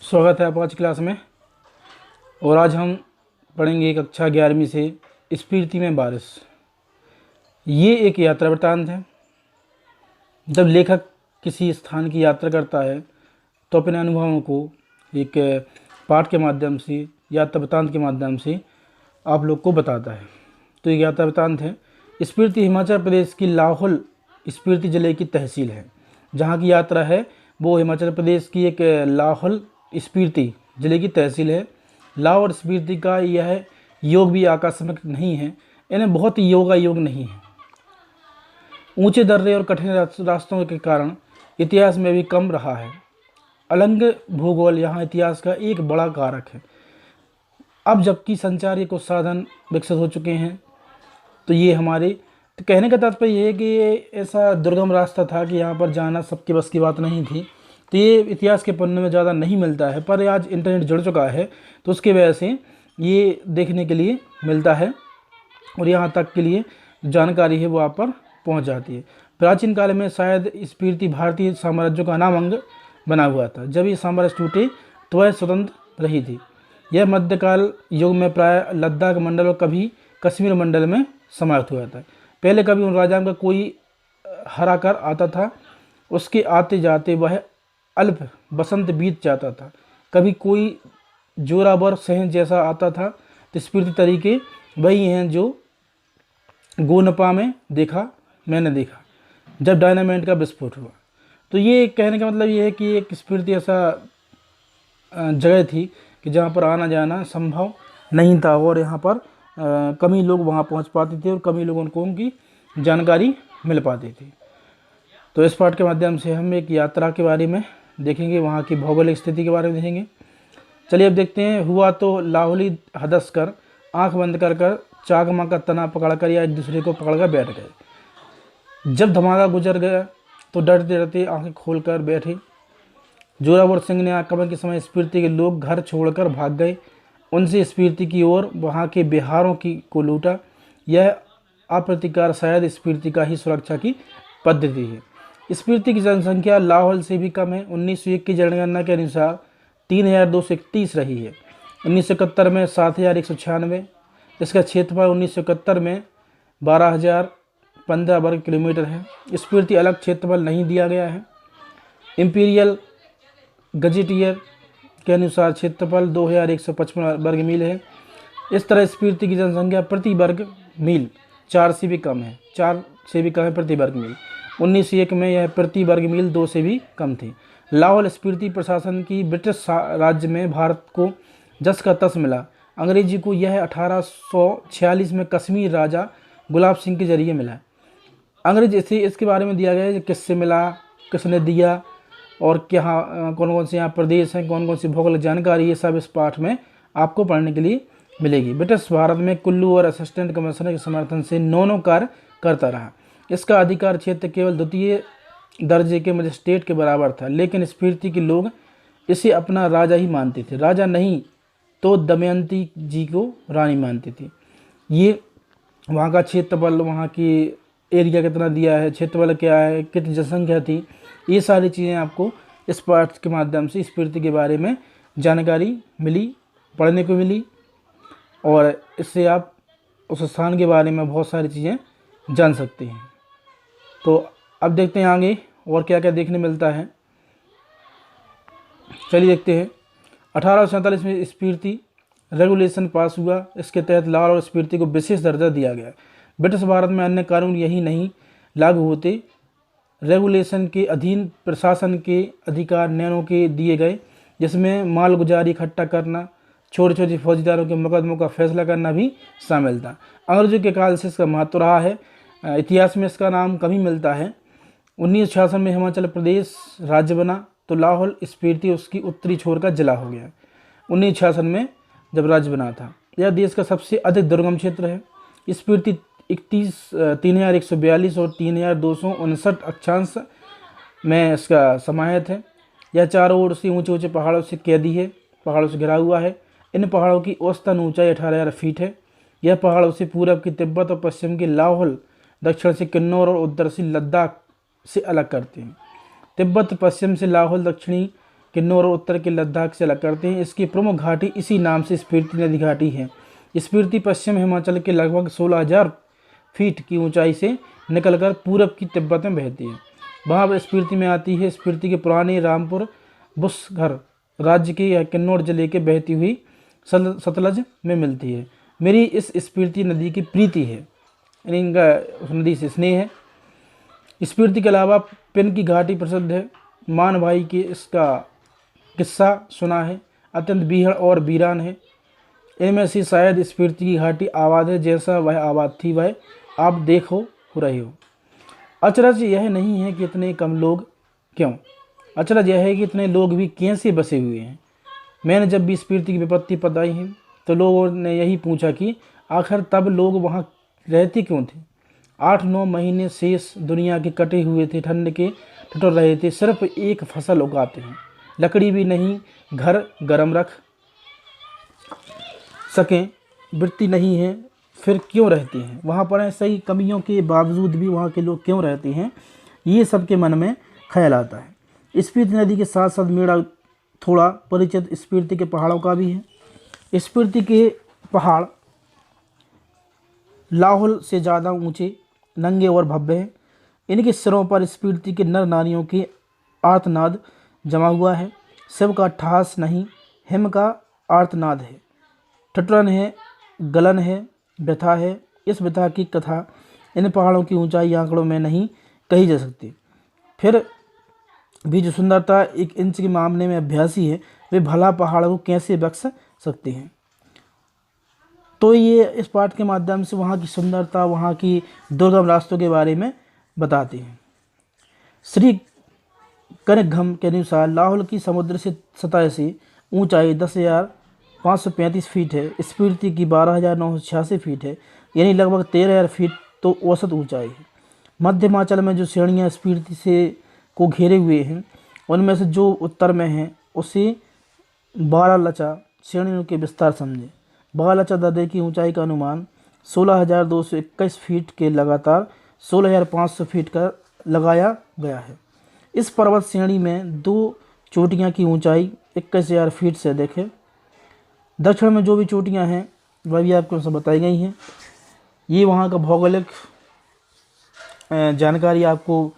स्वागत है आपका आज क्लास में। और आज हम पढ़ेंगे कक्षा 11वीं से स्फीति में बारिश। ये एक यात्रा वृत्तांत है। जब लेखक किसी स्थान की यात्रा करता है तो अपने अनुभवों को एक पाठ के माध्यम से, यात्रा वृत्तांत के माध्यम से आप लोग को बताता है। तो एक यात्रा वृत्तांत है। स्फीति हिमाचल प्रदेश की लाहौल स्फीति जिले की तहसील है। जहाँ की यात्रा है वो हिमाचल प्रदेश की एक लाहौल स्फीति जिले की तहसील है। लाहौल स्फीति का यह योग भी आकस्मिक नहीं है, इन्हें बहुत योग नहीं है। ऊंचे दर्रे और कठिन रास्तों के कारण इतिहास में भी कम रहा है। अलंग भूगोल यहाँ इतिहास का एक बड़ा कारक है। अब जबकि संचार को साधन विकसित हो चुके हैं तो ये हमारे तो कहने का तात्पर्य ये है कि ये ऐसा दुर्गम रास्ता था कि यहाँ पर जाना सबके बस की बात नहीं थी। तो ये इतिहास के पन्ने में ज़्यादा नहीं मिलता है, पर आज इंटरनेट जुड़ चुका है तो उसकी वजह से ये देखने के लिए मिलता है और यहाँ तक के लिए जानकारी है वो आप पर पहुँच जाती है। प्राचीन काल में शायद स्फीति भारतीय साम्राज्यों का नाम अंग बना हुआ था। जब ये साम्राज्य टूटे तो वह स्वतंत्र रही थी। यह मध्यकाल युग में प्राय लद्दाख मंडल और कभी कश्मीर मंडल में समाप्त हुआ था। पहले कभी उन राजाओं का कोई हरा कर आता था, उसके आते जाते वह अल्प बसंत बीत जाता था। कभी कोई जोरावर सहन जैसा आता था। तो स्फीति तरीके वही हैं जो गोनपा में मैंने देखा जब डायनामाइट का विस्फोट हुआ। तो ये कहने का मतलब ये है कि एक स्फीति ऐसा जगह थी कि जहाँ पर आना जाना संभव नहीं था और यहाँ पर कम ही लोग वहाँ पहुँच पाते थे और कम ही लोगों को उनकी जानकारी मिल पाती थी। तो इस पाठ के माध्यम से हम एक यात्रा के बारे में देखेंगे, वहाँ की भौगोलिक स्थिति के बारे में देखेंगे। चलिए अब देखते हैं। हुआ तो लाहौली हदस कर आँख बंद कर चाकमा का तना पकड़कर या एक दूसरे को पकड़कर बैठ गए। जब धमाका गुजर गया तो डरते डरते आँखें खोलकर बैठे। जोरावर सिंह ने आक्रमण के समय स्फीति के लोग घर छोड़कर भाग गए। उनसे स्फीति की ओर वहाँ के बिहारों को लूटा। यह अप्रतिकार शायद स्फीति का ही सुरक्षा की पद्धति है। स्फीति की जनसंख्या लाहौल से भी कम है। 1901 की जनगणना के अनुसार 3231 रही है। 1971 में 7196। इसका क्षेत्रफल 1971 में 12015 वर्ग किलोमीटर है। स्फीति अलग क्षेत्रफल नहीं दिया गया है। इंपीरियल गजेटियर के अनुसार क्षेत्रफल 2155 वर्ग मील है। इस तरह स्फीति की जनसंख्या प्रति वर्ग मील 4 से भी कम है प्रति वर्ग मील। 1901 में यह प्रति वर्ग मील 2 से भी कम थी। लाहौल स्फीति प्रशासन की ब्रिटिश राज्य में भारत को जस का तस मिला। अंग्रेजी को यह 1846 में कश्मीर राजा गुलाब सिंह के जरिए मिला। अंग्रेज इसके बारे में दिया गया है किससे मिला, किसने दिया और क्या कौन कौन से यहाँ प्रदेश हैं, कौन कौन सी भौगोलिक जानकारी, ये सब इस पाठ में आपको पढ़ने के लिए मिलेगी। ब्रिटिश भारत में कुल्लू और असिस्टेंट कमिश्नर के समर्थन से नौनों कार्य करता रहा। इसका अधिकार क्षेत्र केवल द्वितीय दर्जे के मजिस्ट्रेट के बराबर था, लेकिन स्फीति के लोग इसे अपना राजा ही मानते थे। राजा नहीं तो दमयंती जी को रानी मानते थे। ये वहाँ का क्षेत्रफल, वहाँ की एरिया कितना दिया है, क्षेत्रफल क्या है, कितनी जनसंख्या थी, ये सारी चीज़ें आपको इस पाठ के माध्यम से स्फीति के बारे में जानकारी मिली, पढ़ने को मिली और इससे आप उस स्थान के बारे में बहुत सारी चीज़ें जान सकते हैं। तो अब देखते हैं आगे और क्या क्या देखने मिलता है। चलिए देखते हैं। 1847 में स्फीति रेगुलेशन पास हुआ। इसके तहत लाहौल और स्फीति को विशेष दर्जा दिया गया। ब्रिटिश भारत में अन्य कानून यही नहीं लागू होते। रेगुलेशन के अधीन प्रशासन के अधिकार नैनों के दिए गए, जिसमें मालगुजारी इकट्ठा करना, छोटे छोटे फौजदारों के मुकदमों का फैसला करना भी शामिल था। अंग्रेजों के काल से इसका महत्व रहा है। इतिहास में इसका नाम कभी मिलता है। 1966 में हिमाचल प्रदेश राज्य बना तो लाहौल स्फीति उसकी उत्तरी छोर का जिला हो गया। 1966 में जब राज्य बना था। यह देश का सबसे अधिक दुर्गम क्षेत्र है। स्फीति 3142 और 3259 अक्षांश में इसका समाहित है। यह चारों ओर से ऊंचे ऊंचे पहाड़ों से कैदी है, पहाड़ों से घिरा हुआ है। इन पहाड़ों की औसतन ऊंचाई 18,000 फीट है। यह पहाड़ों से पूरब की तिब्बत और पश्चिम की लाहौल, दक्षिण से किन्नौर और उत्तर से लद्दाख से अलग करते हैं। तिब्बत पश्चिम से लाहौल, दक्षिणी किन्नौर और उत्तर के लद्दाख से अलग करते हैं। इसकी प्रमुख घाटी इसी नाम से स्पीति नदी घाटी है। स्पीति पश्चिम हिमाचल के लगभग 16,000 फीट की ऊंचाई से निकलकर पूरब की तिब्बत में बहती है। वहाँ स्पीति में आती है। स्पीति के पुराने रामपुर बुसघर राज्य के किन्नौर जिले के बहती हुई सतलज में मिलती है। मेरी इस स्पीति नदी की प्रीति है, यानी इनका उस नदी से स्नेह है। स्पीति के अलावा पिन की घाटी प्रसिद्ध है। मान भाई के इसका किस्सा सुना है, अत्यंत बीहड़ और वीरान है। इनमें से शायद स्पीति की घाटी आबाद है जैसा वह आबाद थी, वह आप देखो हो रहे हो। अचरज यह नहीं है कि इतने कम लोग क्यों, अचरज यह है कि इतने लोग भी कैसे बसे हुए हैं। मैंने जब भी स्पीति की विपत्ति बताई है तो लोगों ने यही पूछा कि आखिर तब लोग वहाँ रहते क्यों थे। 8-9 महीने शेष दुनिया के कटे हुए थे, ठंड के ठिठुर रहे थे, सिर्फ एक फसल उगाते हैं, लकड़ी भी नहीं, घर गर्म रख सकें, वृत्ति नहीं है, फिर क्यों रहते हैं वहाँ पर। सही कमियों के बावजूद भी वहाँ के लोग क्यों रहते हैं, ये सबके मन में ख्याल आता है। स्पीति नदी के साथ साथ मेरा थोड़ा परिचित स्पीति के पहाड़ों का भी है। स्पीति के पहाड़ लाहौल से ज़्यादा ऊंचे, नंगे और भव्य हैं। इनके सिरों पर स्पीति के नर नारियों के आर्तनाद जमा हुआ है। शिव का ठास नहीं, हिम का आर्तनाद है, ठिठुरन है, गलन है, व्यथा है। इस व्यथा की कथा इन पहाड़ों की ऊंचाई आंकड़ों में नहीं कही जा सकती। फिर भी जो सुंदरता 1 इंच के मामले में अभ्यासी है, वे भला पहाड़ को कैसे बख्श सकते हैं। तो ये इस पाठ के माध्यम से वहाँ की सुंदरता, वहाँ की दुर्गम रास्तों के बारे में बताते हैं। श्री कनकघम के अनुसार लाहौल की समुद्र से सतह से ऊंचाई 10,535 फीट है। स्पीति की 12,986 फीट है, यानी लगभग 13,000 फीट तो औसत ऊंचाई है। मध्य हिमाचल में जो श्रेणियाँ स्पीति से को घेरे हुए हैं, उनमें से जो उत्तर में हैं उसे बारालचा श्रेणियों के विस्तार समझें। बारालचा दर्रे की ऊंचाई का अनुमान 16,221 फीट के लगातार 16,500 फीट का लगाया गया है। इस पर्वत श्रेणी में 2 चोटियां की ऊंचाई 21,000 फीट से अधिक है। दक्षिण में जो भी चोटियां हैं वह भी आपको सब बताई गई हैं। ये वहाँ का भौगोलिक जानकारी आपको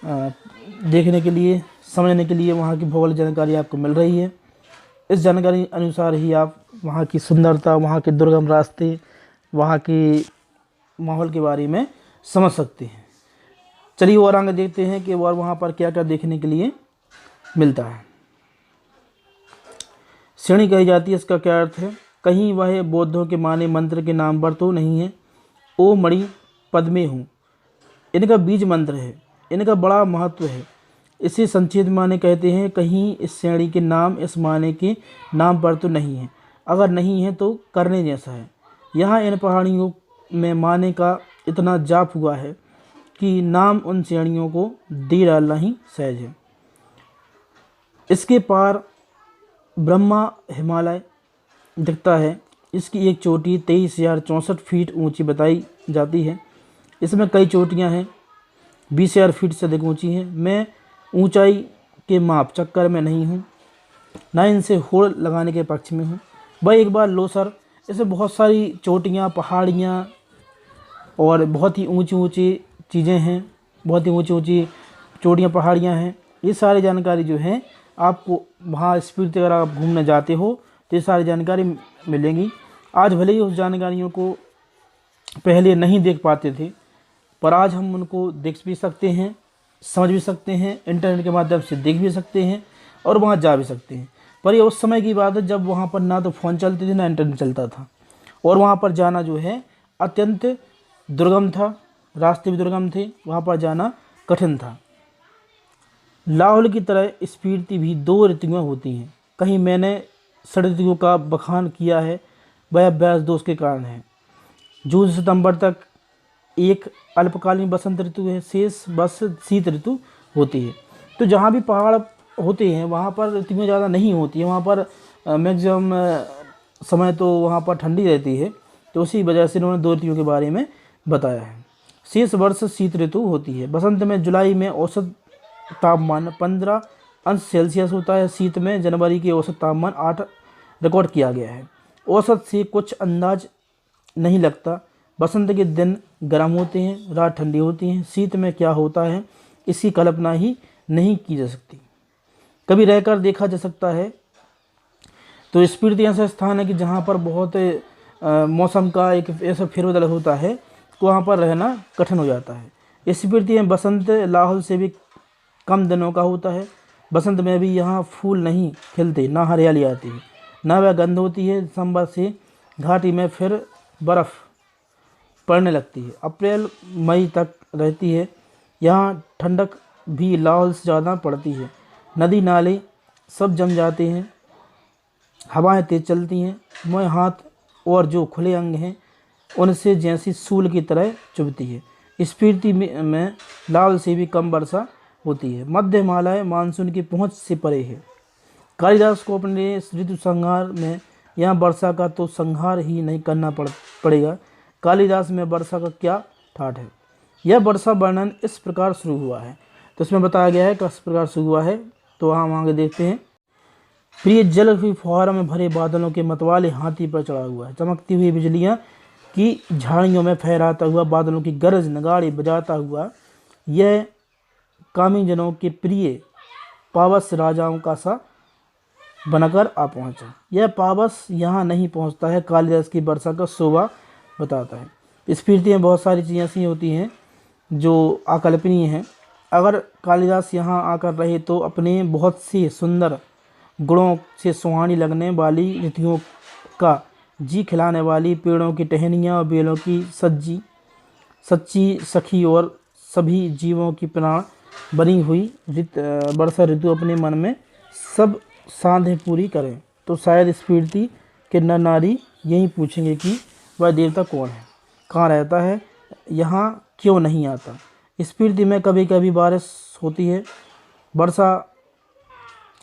देखने के लिए, समझने के लिए वहाँ की भौगोलिक जानकारी आपको मिल रही है। इस जानकारी अनुसार ही आप वहाँ की सुंदरता, वहाँ के दुर्गम रास्ते, वहाँ की माहौल के बारे में समझ सकते हैं। चलिए और आगे देखते हैं कि और वहाँ पर क्या क्या देखने के लिए मिलता है। श्रेणी कही जाती है, इसका क्या अर्थ है। कहीं वह बौद्धों के माने मंत्र के नाम पर तो नहीं है। ओ मणि पद में हूँ, इनका बीज मंत्र है, इनका बड़ा महत्व है। इसे संक्षेप माने कहते हैं। कहीं इस श्रेणी के नाम इस माने के नाम पर तो नहीं है, अगर नहीं है तो करने जैसा है। यहाँ इन पहाड़ियों में माने का इतना जाप हुआ है कि नाम उन श्रेणियों को दे डालना ही सहज है। इसके पार ब्रह्मा हिमालय दिखता है। इसकी एक चोटी 23,064 फीट ऊंची बताई जाती है। इसमें कई चोटियां हैं 20,000 फीट से अधिक ऊंची हैं। मैं ऊंचाई के माप चक्कर में नहीं हूँ, ना इनसे होड़ लगाने के पक्ष में हूँ। भाई एक बार लो सर, इसमें बहुत सारी चोटियाँ, पहाड़ियाँ और बहुत ही ऊंची ऊंची चीज़ें हैं, बहुत ही ऊंची ऊंची चोटियाँ, पहाड़ियाँ हैं। ये सारी जानकारी जो है आपको वहाँ स्पीति अगर आप घूमने जाते हो तो ये सारी जानकारी मिलेंगी। आज भले ही उस जानकारियों को पहले नहीं देख पाते थे, पर आज हम उनको देख भी सकते हैं, समझ भी सकते हैं, इंटरनेट के माध्यम से देख भी सकते हैं और वहाँ जा भी सकते हैं। पर ये उस समय की बात है जब वहाँ पर ना तो फ़ोन चलते थे ना इंटरनेट चलता था, और वहाँ पर जाना जो है अत्यंत दुर्गम था, रास्ते भी दुर्गम थे, वहाँ पर जाना कठिन था। लाहौल की तरह स्पीति भी 2 ऋतुएं होती हैं। कहीं मैंने षड ऋतुओं का बखान किया है, वह अभ्यास दोष के कारण है। जून से सितंबर तक एक अल्पकालीन बसंत ऋतु है, शेष बस शीत ऋतु होती है। तो जहाँ भी पहाड़ होते हैं वहाँ पर ऋतुएं ज़्यादा नहीं होती है, वहाँ पर मैक्सिमम समय तो वहाँ पर ठंडी रहती है। तो उसी वजह से इन्होंने 2 ऋतुओं के बारे में बताया है। शेष वर्ष शीत ऋतु होती है। बसंत में जुलाई में औसत तापमान 15 अंश सेल्सियस होता है। शीत में जनवरी के औसत तापमान 8 रिकॉर्ड किया गया है। औसत से कुछ अंदाज नहीं लगता। बसंत के दिन गर्म होते हैं, रात ठंडी होती हैं। शीत में क्या होता है इसकी कल्पना ही नहीं की जा सकती, कभी रहकर देखा जा सकता है। तो स्पीति ऐसा स्थान है कि जहाँ पर बहुत मौसम का एक ऐसा फेरबदल होता है, तो वहाँ पर रहना कठिन हो जाता है। स्पीति में बसंत लाहौल से भी कम दिनों का होता है। बसंत में भी यहाँ फूल नहीं खिलते, ना हरियाली आती है, ना वह गंध होती है। दिसंबर से घाटी में फिर बर्फ़ पड़ने लगती है, अप्रैल मई तक रहती है। यहाँ ठंडक भी लाहौल से ज़्यादा पड़ती है। नदी नाले सब जम जाते हैं, हवाएं तेज चलती हैं। मुँह हाथ और जो खुले अंग हैं उनसे जैसी सूल की तरह चुभती है। स्पीति में लाहौल से भी कम वर्षा होती है। मध्य हिमालय मानसून की पहुंच से परे है। कालिदास को अपने ऋतु संहार में यहाँ वर्षा का तो संहार ही नहीं करना पड़ेगा। कालिदास में वर्षा का क्या ठाठ है। यह वर्षा वर्णन इस प्रकार शुरू हुआ है, तो इसमें बताया गया है किस प्रकार शुरू हुआ है। तो हम आगे देखते हैं। प्रिय जल की फुहारों में भरे बादलों के मतवाले हाथी पर चढ़ा हुआ है। चमकती हुई बिजलियाँ की झाड़ियों में फहराता हुआ, बादलों की गरज नगाड़े बजाता हुआ, यह कामी जनों के प्रिय पावस राजाओं का सा बनकर आ पहुँचा। यह पावस यहाँ नहीं पहुँचता है, कालिदास की वर्षा का शोभा बताता है। स्फीति में बहुत सारी चीज़ें ऐसी होती हैं जो अकल्पनीय हैं। अगर कालिदास यहाँ आकर रहे तो अपने बहुत से सुंदर गुणों से सुहानी लगने वाली ऋतुओं का जी खिलाने वाली, पेड़ों की टहनियाँ और बेलों की सच्ची सखी और सभी जीवों की प्राण बनी हुई वर्षा ऋतु अपने मन में सब सांधें पूरी करें। तो शायद स्फीति के नर नारी यही पूछेंगे कि वह देवता कौन है, कहाँ रहता है, यहाँ क्यों नहीं आता। स्फीति में कभी कभी बारिश होती है। वर्षा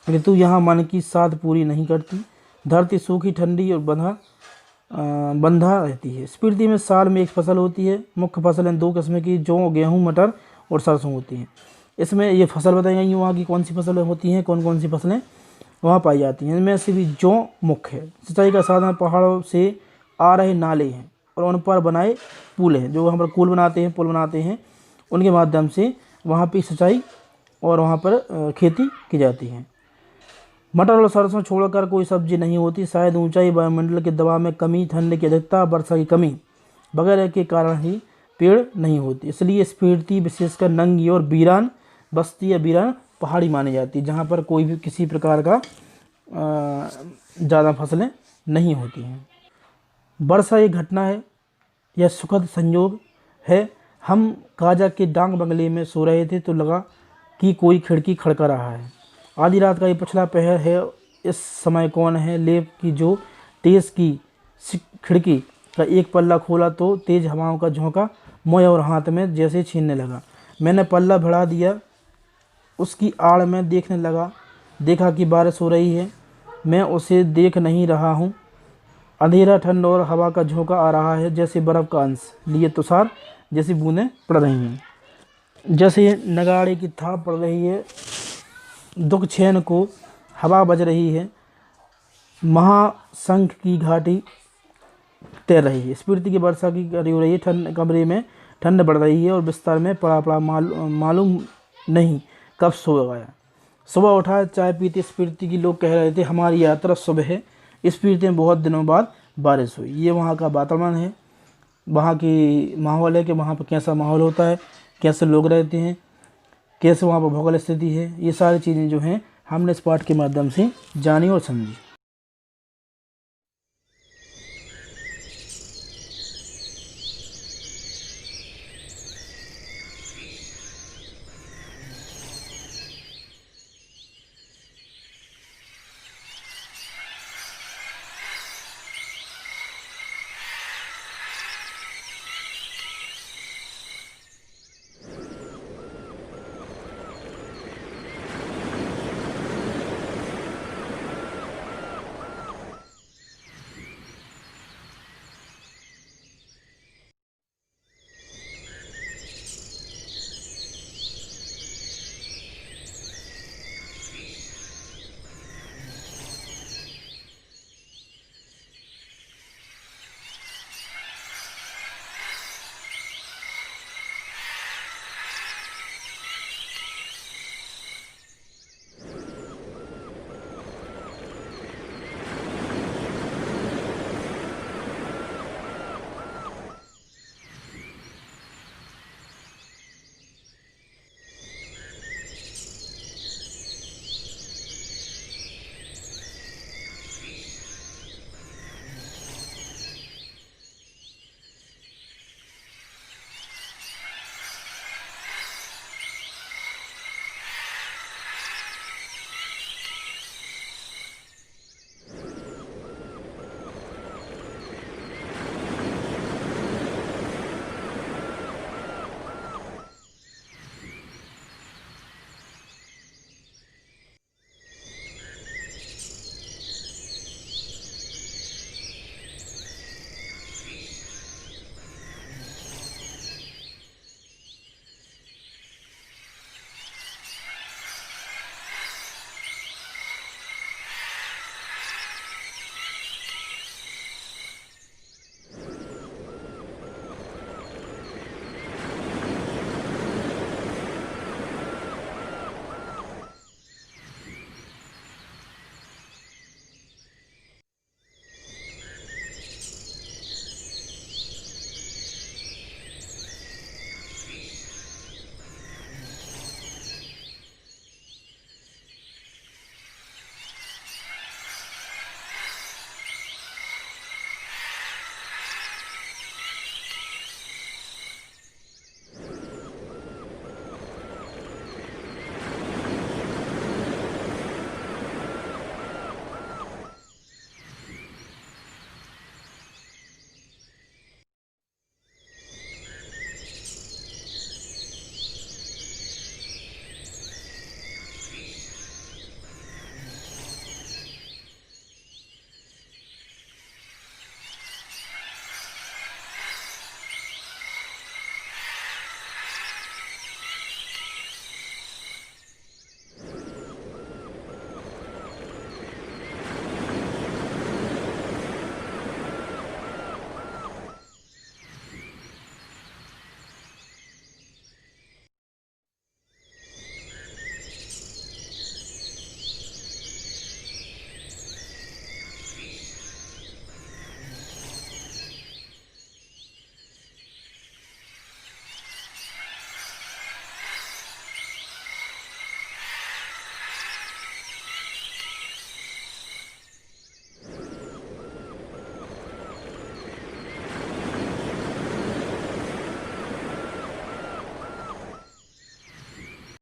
ऋतु यहाँ मन की साध पूरी नहीं करती। धरती सूखी ठंडी और बंधा रहती है। स्फीति में साल में एक फसल होती है। मुख्य फसलें 2 किस्म की, जौ, गेहूँ, मटर और सरसों होती हैं। इसमें ये फसल बताई गई वहाँ की कौन सी फसलें होती हैं, कौन कौन सी फसलें वहाँ पाई जाती हैं। इनमें से भी जौ मुख्य है। सिंचाई का साधन पहाड़ों से आ रहे नाले हैं और उन पर बनाए पुल हैं, जो वहाँ पर पुल बनाते हैं, उनके माध्यम से वहाँ पर सिंचाई और वहाँ पर खेती की जाती है। मटर और सरसों छोड़कर कोई सब्जी नहीं होती। शायद ऊंचाई, वायुमंडल के दबाव में कमी, ठंड की अधिकता, वर्षा की कमी वगैरह के कारण ही पेड़ नहीं होती। इसलिए स्फीति विशेषकर नंगी और वीरान बस्ती या वीरान पहाड़ी मानी जाती है, जहाँ पर कोई भी किसी प्रकार का ज़्यादा फसलें नहीं होती हैं। वर्षा एक घटना है, यह सुखद संयोग है। हम काजा के डांग बंगले में सो रहे थे तो लगा कि कोई खिड़की खड़का रहा है। आधी रात का ये पिछला पहर है। इस समय कौन है। लेप की जो तेज की खिड़की का एक पल्ला खोला तो तेज हवाओं का झोंका मुँह और हाथ में जैसे छीनने लगा। मैंने पल्ला बढ़ा दिया, उसकी आड़ में देखने लगा। देखा कि बारिश हो रही है। मैं उसे देख नहीं रहा हूँ। अंधेरा, ठंड और हवा का झोंका आ रहा है, जैसे बर्फ़ का अंश लिए तुषार जैसी बूंदें पड़ रही हैं, जैसे नगाड़े की थाप पड़ रही है, दुख छेन को हवा बज रही है, महाशंख की घाटी तैर रही है। स्फीति की वर्षा की करी हो रही है। ठंड कमरे में ठंड बढ़ रही है और बिस्तर में पड़ा मालूम नहीं कब सो गया। सुबह उठा, चाय पीते स्फीति की लोग कह रहे थे हमारी यात्रा सुबह है। स्फीति में बहुत दिनों बाद बारिश हुई। ये वहाँ का वातावरण है, वहाँ की माहौल है कि वहाँ पर कैसा माहौल होता है, कैसे लोग रहते हैं, कैसे वहाँ पर भौगोलिक स्थिति है। ये सारी चीज़ें जो हैं हमने इस पाठ के माध्यम से जानी और समझी।